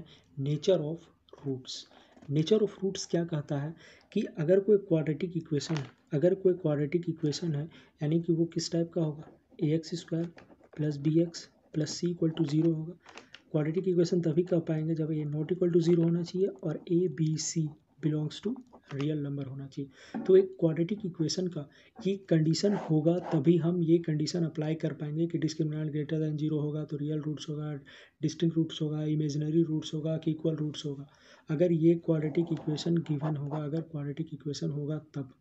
हैं nature of roots. Nature of roots क्या कहता है कि अगर कोई क्वाड्रेटिक इक्वेशन है यानी कि वो किस टाइप का होगा, ax² plus bx plus c equal to 0 होगा। क्वाड्रेटिक इक्वेशन तभी कह पाएंगे जब a नॉट इक्वल टू 0 होना चाहिए और a b c belongs to real number होना चाहिए। तो एक क्वाड्रेटिक इक्वेशन का ये कंडीशन होगा तभी हम ये कंडीशन अप्लाई कर पाएंगे कि डिस्क्रिमिनेंट ग्रेटर दैन 0 होगा तो रियल रूट्स होगा, डिस्टिंक्ट रूट्स होगा, इमेजिनरी रूट्स होगा कि इक्वल रूट्स होगा। अगर ये क्वाड्रेटिक इक्वेशन गिवन होगा, अगर क्वाड्रेटिक इक्वेशन होगा तब,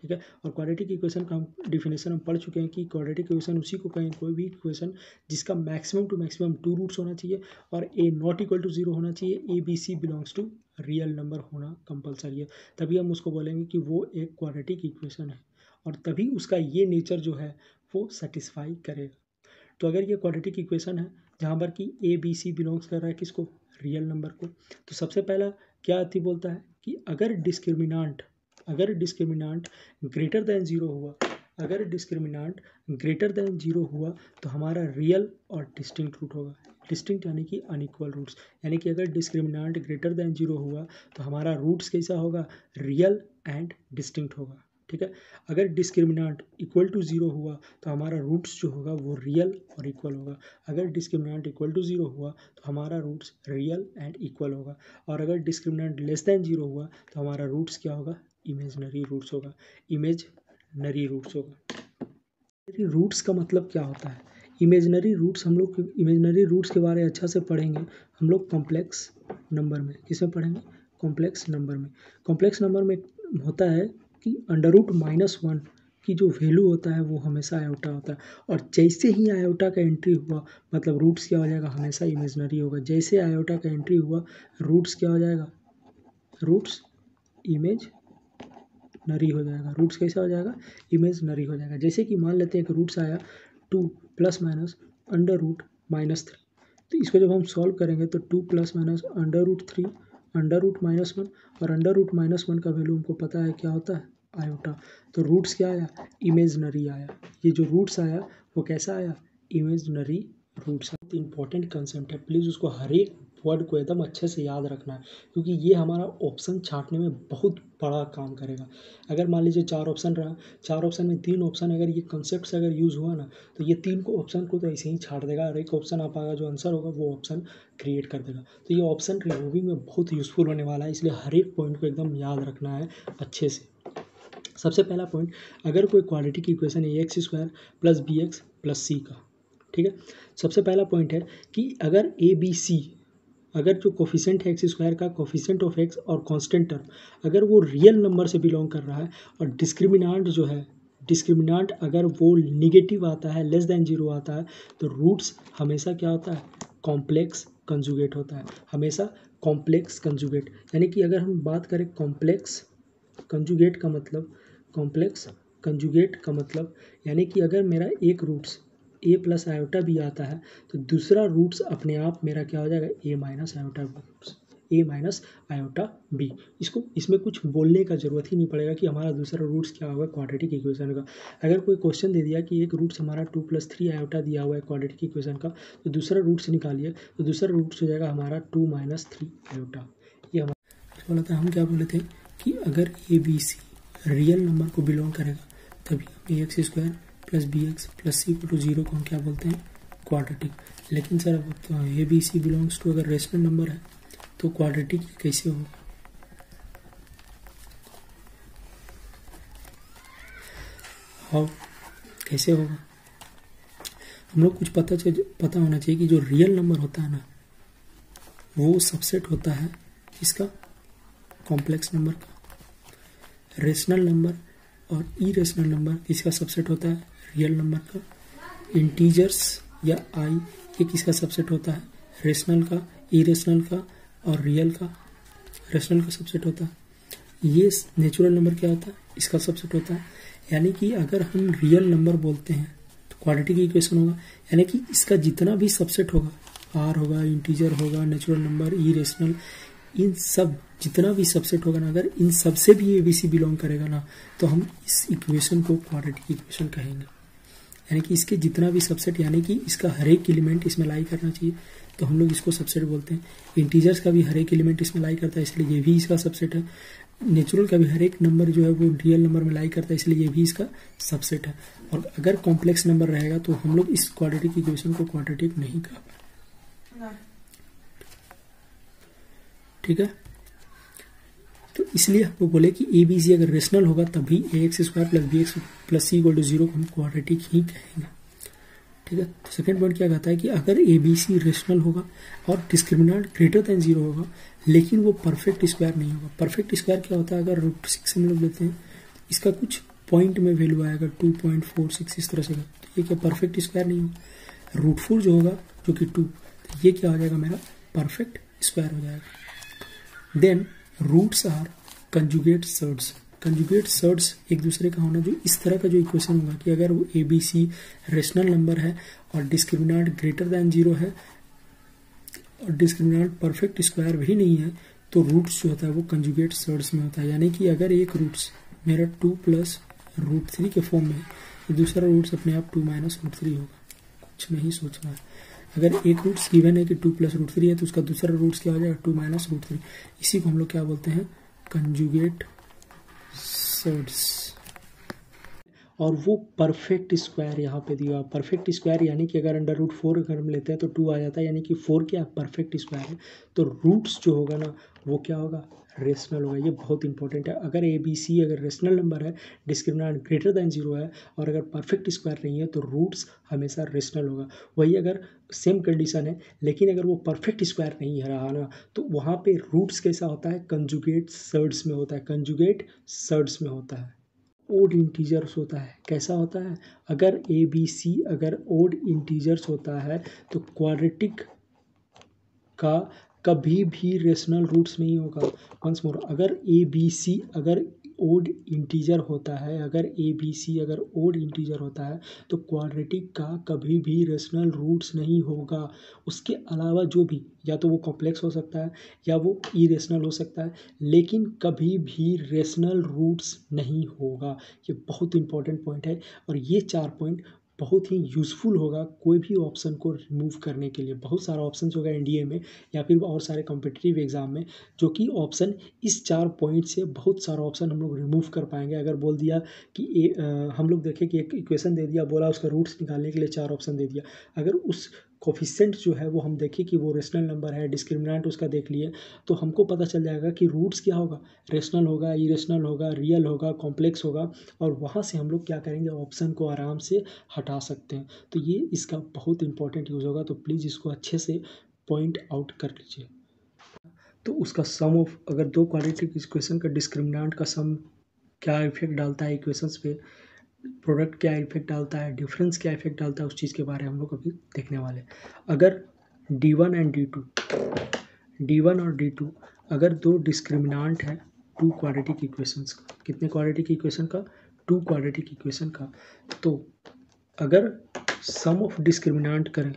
ठीक है। और क्वाड्रेटिक इक्वेशन का हम डिफिनेशन हम पढ़ चुके हैं कि क्वाड्रेटिक इक्वेशन उसी को कहें कोई भी इक्वेशन जिसका मैक्सिमम टू मैक्सिमम 2 रूट्स होना चाहिए और a नॉट इक्वल टू 0 होना चाहिए, a b c belongs to real number होना कंपलसरी है, तभी हम उसको बोलेंगे कि वो एक क्वाड्रेटिक इक्वेशन है और तभी उसका ये नेचर जो है वो सेटिस्फाई करेगा। तो अगर ये क्वाड्रेटिक इक्वेशन है जहाँ पर कि a b c बिलोंग्स कर रहा है किसको, रियल नंबर को, तो सबसे पहला क्या थी बोलता है कि अगर डिस्क्रिमिनांट ग्रेटर दैन 0 हुआ, अगर डिस्क्रिमिनांट ग्रेटर दैन 0 हुआ तो हमारा रियल और डिस्टिंक्ट रूट होगा। डिस्टिंक्ट यानी कि अनइक्वल रूट्स, यानी कि अगर डिस्क्रिमिनांट ग्रेटर दैन 0 हुआ तो हमारा रूट्स कैसा होगा, रियल एंड डिस्टिंक्ट होगा, ठीक है। अगर डिस्क्रिमिनांट इक्वल टू 0 हुआ तो हमारा रूट्स जो होगा वो रियल और इक्वल होगा। अगर डिस्क्रिमिनांट इक्वल टू 0 हुआ तो हमारा रूट्स रियल एंड इक्वल होगा और अगर डिस्क्रिमिनांट लेस दैन 0 हुआ तो हमारा रूट्स क्या होगा, इमेजनरी रूट्स होगा, इमेजनरी रूट्स होगा। रूट्स का मतलब क्या होता है, इमेजनरी रूट्स, हम लोग इमेजनरी रूट्स के बारे में अच्छा से पढ़ेंगे हम लोग कॉम्प्लेक्स नंबर में। किसमें पढ़ेंगे, कॉम्प्लेक्स नंबर में। कॉम्प्लेक्स नंबर में होता है कि √-1 की जो वैल्यू होता है वो हमेशा आयोटा होता है और जैसे ही आयोटा का एंट्री हुआ मतलब रूट्स क्या हो जाएगा, हमेशा इमेजनरी होगा। जैसे आयोटा का एंट्री हुआ रूट्स क्या हो जाएगा, रूट्स इमेजनरी हो जाएगा। रूट्स कैसा हो जाएगा, इमेजनरी हो जाएगा। जैसे कि मान लेते हैं कि रूट्स आया 2 ± √-3, तो इसको जब हम सॉल्व करेंगे तो 2 ± √3 √-1 और √-1 का वैल्यू हमको पता है क्या होता है, आयोटा। तो रूट्स क्या आया, इमेजनरी आया। ये जो रूट्स आया वो कैसा आया, इमेजनरी रूट्स। इंपॉर्टेंट कंसेप्ट है, प्लीज़ उसको हर एक वर्ड को एकदम अच्छे से याद रखना है क्योंकि ये हमारा ऑप्शन छांटने में बहुत बड़ा काम करेगा। अगर मान लीजिए 4 ऑप्शन रहा, 4 ऑप्शन में 3 ऑप्शन अगर ये कंसेप्ट से अगर यूज़ हुआ ना तो ये 3 को ऑप्शन को तो ऐसे ही छाट देगा और एक ऑप्शन आप आएगा जो आंसर होगा वो ऑप्शन क्रिएट कर देगा। तो ये ऑप्शन रिमूविंग में बहुत यूज़फुल होने वाला है, इसलिए हर एक पॉइंट को एकदम याद रखना है अच्छे से। सबसे पहला पॉइंट, अगर कोई क्वाड्रेटिक इक्वेशन है ax² plus bx plus c का, ठीक है। सबसे पहला पॉइंट है कि अगर a b c, अगर जो कोफिशिएंट है x² का, कोफिशिएंट ऑफ x और कांस्टेंट टर्म अगर वो रियल नंबर से बिलोंग कर रहा है और डिस्क्रिमिनांट जो है, डिस्क्रिमिनांट अगर वो निगेटिव आता है, लेस दैन 0 आता है तो रूट्स हमेशा क्या होता है, कॉम्प्लेक्स कंजुगेट होता है, हमेशा कॉम्प्लेक्स कंजुगेट। यानी कि अगर हम बात करें कॉम्प्लेक्स कंजुगेट का मतलब, कॉम्प्लेक्स कंजुगेट का मतलब यानी कि अगर मेरा एक रूट्स a प्लस आयोटा भी आता है तो दूसरा रूट्स अपने आप मेरा क्या हो जाएगा, a माइनस आयोटा b। इसको इसमें कुछ बोलने का ज़रूरत ही नहीं पड़ेगा कि हमारा दूसरा रूट्स क्या होगा क्वाड्रेटिक इक्वेशन का। अगर कोई क्वेश्चन दे दिया कि एक रूट्स हमारा 2 + 3 आयोटा दिया हुआ है क्वाड्रेटिक इक्वेशन का, तो दूसरा रूट्स निकालिए तो दूसरा रूट्स हो जाएगा हमारा 2 - 3 आयोटा। ये हमारा बोला था, हम क्या बोले थे कि अगर a b c real number को बिलोंग करेगा तभी हम ax² plus bx plus c = 0 को हम क्या बोलते हैं, क्वाड्रेटिक। लेकिन सर अब तो a b c belongs to अगर रेशनल नंबर है तो क्वाड्रेटिक कैसे होगा, हाउ कैसे होगा। हम लोग कुछ पता होना चाहिए कि जो रियल नंबर होता है ना वो सबसेट होता है इसका, कॉम्प्लेक्स नंबर का। रेशनल नंबर और इरेशनल नंबर किसका सबसेट होता है, रियल नंबर का। इंटीजर्स या आई ये किसका सबसेट होता है, रेशनल का, इरेशनल का और रियल का, रेशनल का सबसेट होता है। ये नेचुरल नंबर क्या होता है, इसका सबसेट होता है। यानी कि अगर हम रियल नंबर बोलते हैं तो क्वाड्रेटिक इक्वेशन होगा, यानी कि इसका जितना भी सबसेट होगा, आर होगा, इंटीजर होगा, नेचुरल नंबर, इरेशनल, इन सब जितना भी सबसेट होगा ना, अगर इन सब से भी एबीसी बिलोंग करेगा ना तो हम इस इक्वेशन को क्वाड्रेटिक इक्वेशन कहेंगे। यानी कि इसके जितना भी सबसेट, यानी कि इसका हर एक एलिमेंट इसमें लाई करना चाहिए। तो हम लोग इसको सबसेट बोलते हैं। इंटीजर्स का भी हर एक एलिमेंट इसमें लाई करता है, इसलिए ये भी इसका सबसेट है। नेचुरल का भी हर एक नंबर जो है वो रियल नंबर में लाई करता है, इसलिए ये भी इसका सबसेट है। और अगर कॉम्प्लेक्स नंबर रहेगा तो हम लोग इस क्वाड्रेटिक इक्वेशन को क्वाड्रेटिक नहीं कह पाए, ठीक है। तो इसलिए हम लोग बोले कि ए बी सी अगर रेशनल होगा तभी A X square plus B X plus C equal to 0 को हम क्वाड्रेटिक ही कहेंगे, ठीक है। तो सेकंड पॉइंट क्या कहता है कि अगर ए बी सी रेशनल होगा और डिस्क्रिमिनेंट ग्रेटर देन 0 होगा लेकिन वो परफेक्ट स्क्वायर नहीं होगा। परफेक्ट स्क्वायर क्या होता है, अगर √6 हम लोग लेते हैं, इसका कुछ पॉइंट में वैल्यू आएगा 2.46 इस तरह से, तो ये क्या परफेक्ट स्क्वायर नहीं होगा। √4 जो होगा जो कि 2, तो ये क्या हो जाएगा मेरा परफेक्ट स्क्वायर हो जाएगा। Then roots are conjugate surds. Conjugate surds एक दूसरे का होना, जो इस तरह का जो इक्वेशन होगा कि अगर वो A B C rational number है और डिस्क्रिमिनेंट ग्रेटर दैन 0 है और डिस्क्रिमिनेंट परफेक्ट स्क्वायर भी नहीं है, तो रूट्स जो होता है वो कंजुगेट सर्ड्स में होता है। यानी कि अगर एक रूट्स मेरा 2 + √3 के फॉर्म में है तो दूसरा रूट्स अपने आप 2 - √3 होगा, कुछ नहीं सोचना है। अगर एक रूट्स गिवन है कि 2 + √3 है तो उसका दूसरा रूट्स क्या हो जाएगा 2 - √3। इसी को हम लोग क्या बोलते हैं, कंजुगेट सर्ड्स। और वो परफेक्ट स्क्वायर यहाँ पे दिया। परफेक्ट स्क्वायर यानी कि अगर √4 अगर हम लेते हैं तो 2 आ जाता है, यानी कि 4 क्या परफेक्ट स्क्वायर है। तो रूट्स जो होगा ना वो क्या होगा, रेशनल होगा। ये बहुत इंपॉर्टेंट है। अगर ए बी सी अगर रेशनल नंबर है, डिस्क्रिमिनेंट ग्रेटर दैन 0 है और अगर परफेक्ट स्क्वायर नहीं है तो रूट्स हमेशा रेशनल होगा। वही अगर सेम कंडीशन है लेकिन अगर वो परफेक्ट स्क्वायर नहीं है रहा ना, तो वहाँ पे रूट्स कैसा होता है, कंजुगेट सर्ड्स में होता है। कंजुगेट सर्ड्स में होता है, ओड इंटीजर्स होता है। कैसा होता है, अगर ए बी सी अगर ओड इंटीजर्स होता है तो क्वाड्रेटिक का कभी भी रेशनल रूट्स नहीं होगा। वंस मोर, अगर ए बी सी अगर ओड इंटीजर होता है, अगर ए बी सी अगर ओड इंटीजर होता है तो क्वाड्रेटिक का कभी भी रेशनल रूट्स नहीं होगा। उसके अलावा जो भी, या तो वो कॉम्प्लेक्स हो सकता है या वो इरेशनल हो सकता है, लेकिन कभी भी रेशनल रूट्स नहीं होगा। ये बहुत इंपॉर्टेंट पॉइंट है और ये 4 पॉइंट बहुत ही यूज़फुल होगा कोई भी ऑप्शन को रिमूव करने के लिए। बहुत सारा ऑप्शन होगा एनडीए में या फिर और सारे कॉम्पिटिटिव एग्जाम में, जो कि ऑप्शन इस 4 पॉइंट से बहुत सारा ऑप्शन हम लोग रिमूव कर पाएंगे। अगर बोल दिया कि हम लोग देखें कि एक इक्वेशन दे दिया, बोला उसका रूट्स निकालने के लिए 4 ऑप्शन दे दिया, अगर उस कोफिशिएंट जो है वो हम देखें कि वो रेशनल नंबर है, डिस्क्रिमिनेंट उसका देख लिए, तो हमको पता चल जाएगा कि रूट्स क्या होगा, रेशनल होगा, इरेशनल होगा, रियल होगा, कॉम्प्लेक्स होगा, और वहाँ से हम लोग क्या करेंगे, ऑप्शन को आराम से हटा सकते हैं। तो ये इसका बहुत इंपॉर्टेंट यूज़ होगा, तो प्लीज़ इसको अच्छे से पॉइंट आउट कर लीजिए। तो उसका सम ऑफ, अगर दो क्वाड्रेटिक इक्वेशन का डिस्क्रिमिनेंट का सम क्या इफेक्ट डालता है इक्वेशंस पे, प्रोडक्ट क्या इफेक्ट डालता है, डिफरेंस क्या इफेक्ट डालता है, उस चीज़ के बारे में हम लोग अभी देखने वाले। अगर D1 एंड D1 और D2 अगर दो डिस्क्रिमिनेंट है 2 क्वाड्रेटिक इक्वेशंस का, कितने क्वाड्रेटिक इक्वेशन का, 2 क्वाड्रेटिक इक्वेशन का, तो अगर सम ऑफ डिस्क्रिमिनेंट करें,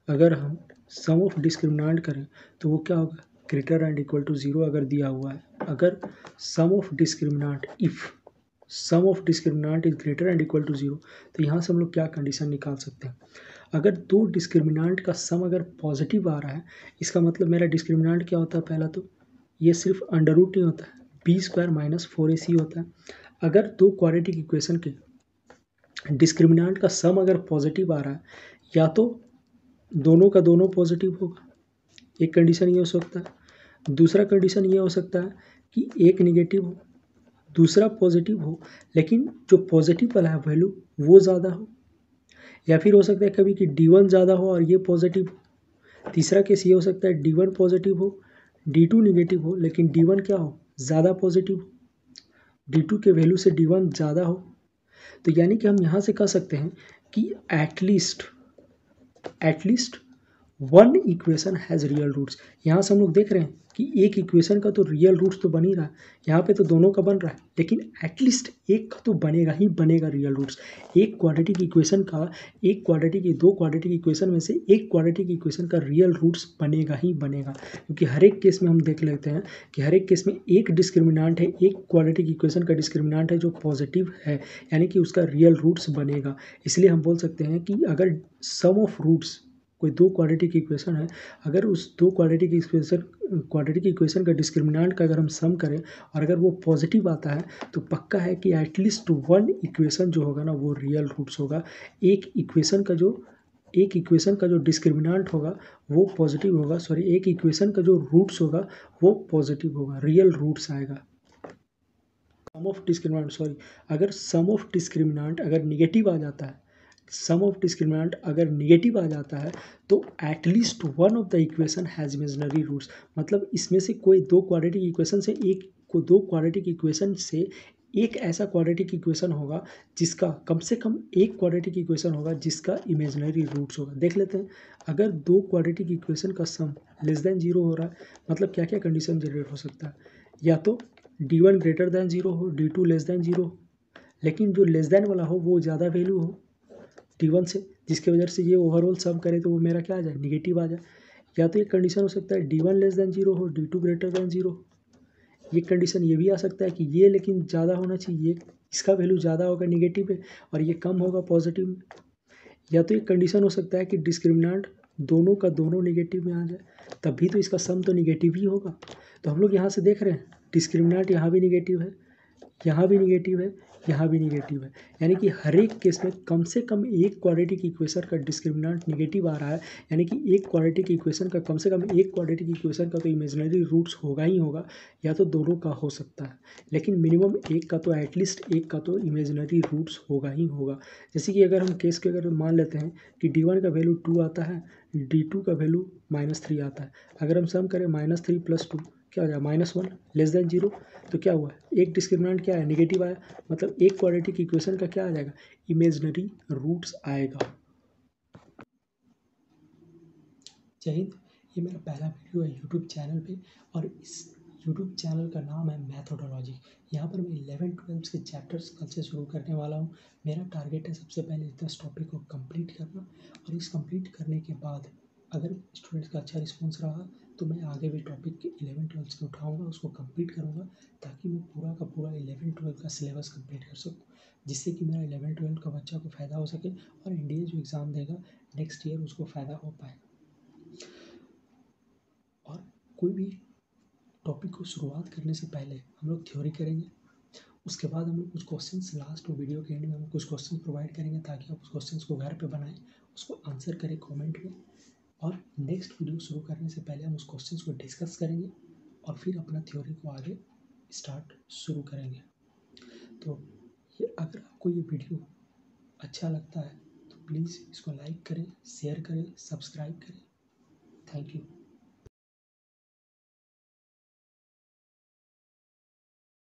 अगर हम सम ऑफ डिस्क्रिमिनेंट करें तो वो क्या होगा, ग्रेटर एंड इक्वल टू 0 अगर दिया हुआ है। अगर sum of discriminant, if sum of discriminant is greater and equal to 0, तो यहाँ से हम लोग क्या कंडीशन निकाल सकते हैं, अगर दो डिस्क्रिमिनेंट का सम अगर पॉजिटिव आ रहा है, इसका मतलब मेरा डिस्क्रिमिनेंट क्या होता है, पहला तो ये सिर्फ अंडर रूट नहीं होता है, b² - 4ac होता है। अगर दो क्वाड्रेटिक इक्वेशन के डिस्क्रिमिनेंट का सम अगर पॉजिटिव आ रहा है, या तो दोनों का दोनों पॉजिटिव होगा, एक कंडीशन ये हो सकता है। दूसरा कंडीशन ये हो सकता है कि एक नेगेटिव हो, दूसरा पॉजिटिव हो, लेकिन जो पॉजिटिव वाला है वैल्यू वो ज़्यादा हो, या फिर हो सकता है कभी कि D1 ज़्यादा हो और ये पॉजिटिव हो। तीसरा केस ये हो सकता है D1 पॉजिटिव हो, D2 नेगेटिव हो, लेकिन D1 क्या हो, ज़्यादा पॉजिटिव हो, D2 के वैल्यू से D1 ज़्यादा हो। तो यानी कि हम यहाँ से कह सकते हैं कि at least one equation has real roots. यहाँ से हम लोग देख रहे हैं कि एक इक्वेशन का तो रियल रूट्स तो बन ही रहा है, यहाँ पे तो दोनों का बन रहा है, लेकिन एटलीस्ट एक का तो बनेगा ही बनेगा रियल रूट्स। एक क्वाड्रेटिक इक्वेशन का, दो क्वाड्रेटिक इक्वेशन में से एक क्वाड्रेटिक इक्वेशन का रियल रूट्स बनेगा ही बनेगा, क्योंकि हर एक केस में हम देख लेते हैं कि हर एक केस में एक डिस्क्रिमिनेंट है, एक क्वाड्रेटिक इक्वेशन का डिस्क्रिमिनेंट है जो पॉजिटिव है, यानी कि उसका रियल रूट्स बनेगा। इसलिए हम बोल सकते हैं कि अगर सम ऑफ रूट्स कोई दो क्वाड्रेटिक इक्वेशन है, अगर उस दो क्वाड्रेटिक इक्वेशन का डिस्क्रिमिनेंट का अगर हम सम करें और अगर वो पॉजिटिव आता है तो पक्का है कि एटलीस्ट वन इक्वेशन जो होगा ना वो रियल रूट्स होगा। एक इक्वेशन का जो डिस्क्रिमिनेंट होगा वो पॉजिटिव होगा, सॉरी एक इक्वेशन का जो रूट्स होगा वो पॉजिटिव होगा, रियल रूट्स आएगा। सम ऑफ डिस्क्रिमिनेंट अगर सम ऑफ डिस्क्रिमिनेंट अगर निगेटिव आ जाता है, सम ऑफ डिस्क्रिमिनेंट अगर निगेटिव आ जाता है तो at least one of the equation has imaginary roots, मतलब इसमें से कोई दो क्वाड्रेटिक इक्वेशन से एक ऐसा क्वाड्रेटिक इक्वेशन होगा जिसका कम से कम एक क्वाड्रेटिक इक्वेशन होगा जिसका इमेजिनरी रूट्स होगा। देख लेते हैं, अगर दो क्वाड्रेटिक इक्वेशन का सम लेस देन जीरो हो रहा है, मतलब क्या क्या कंडीशन जनरेट हो सकता है, या तो d1 ग्रेटर देन जीरो हो, d2 लेस देन जीरो हो, लेकिन जो लेस देन वाला हो वो ज़्यादा वैल्यू हो d1 से, जिसकी वजह से ये ओवरऑल सम करे तो वो मेरा क्या आ जाए, निगेटिव आ जाए। या तो एक कंडीशन हो सकता है d1 लेस देन जीरो हो, d2 ग्रेटर देन जीरो हो। ये कंडीशन ये भी आ सकता है कि ये लेकिन ज़्यादा होना चाहिए, इसका वैल्यू ज़्यादा होगा निगेटिव में और ये कम होगा पॉजिटिव में। या तो एक कंडीशन हो सकता है कि डिस्क्रिमिनेंट दोनों का दोनों निगेटिव में आ जाए, तब भी तो इसका सम तो निगेटिव ही होगा। तो हम लोग यहाँ से देख रहे हैं डिस्क्रिमिनेंट यहाँ भी निगेटिव है, यहाँ भी निगेटिव है, यहाँ भी निगेटिव है, यानी कि हर एक केस में कम से कम एक क्वाड्रेटिक इक्वेशन का डिस्क्रिमिनेंट निगेटिव आ रहा है, यानी कि एक क्वाड्रेटिक इक्वेशन का कम से कम एक क्वाड्रेटिक इक्वेशन का तो इमेजिनरी रूट्स होगा ही होगा, या तो दोनों का हो सकता है, लेकिन मिनिमम एक का तो एटलीस्ट एक का तो इमेजिनरी रूट्स होगा ही होगा। जैसे कि अगर हम केस के अगर मान लेते हैं कि d1 का वैल्यू 2 आता है, d2 का वैल्यू -3 आता है, अगर हम सम करें -3 + 2 क्या हो जाएगा, -1 लेस देन जीरो, तो क्या हुआ, एक डिस्क्रिमिनेंट क्या है, निगेटिव आया, मतलब एक क्वाड्रेटिक इक्वेशन का क्या आ जाएगा, इमेजिनरी रूट्स आएगा। जय हिंद, ये मेरा पहला वीडियो है यूट्यूब चैनल पे और इस यूट्यूब चैनल का नाम है मैथोडोलॉजी। यहाँ पर मैं 11-12 के चैप्टर्स कल से शुरू करने वाला हूँ। मेरा टारगेट है सबसे पहले 10 टॉपिक को कंप्लीट करना और इस कंप्लीट करने के बाद अगर स्टूडेंट्स का अच्छा रिस्पॉन्स रहा तो मैं आगे भी टॉपिक 11-12 के उठाऊँगा, उसको कंप्लीट करूँगा ताकि मैं पूरा का पूरा 11-12 का सिलेबस कंप्लीट कर सकूँ, जिससे कि मेरा 11-12 का बच्चा को फ़ायदा हो सके और इंडिया जो एग्ज़ाम देगा नेक्स्ट ईयर उसको फ़ायदा हो पाए। और कोई भी टॉपिक को शुरुआत करने से पहले हम लोग थ्योरी करेंगे, उसके बाद हम लोग कुछ क्वेश्चंस लास्ट वीडियो के एंड में हम कुछ क्वेश्चन प्रोवाइड करेंगे ताकि आप उस क्वेश्चंस को घर पे बनाएं, उसको आंसर करें कमेंट में, और नेक्स्ट वीडियो शुरू करने से पहले हम उस क्वेश्चंस को डिस्कस करेंगे और फिर अपना थ्योरी को आगे शुरू करेंगे। तो ये अगर आपको ये वीडियो अच्छा लगता है तो प्लीज़ इसको लाइक करें, शेयर करें, सब्सक्राइब करें। Thank you.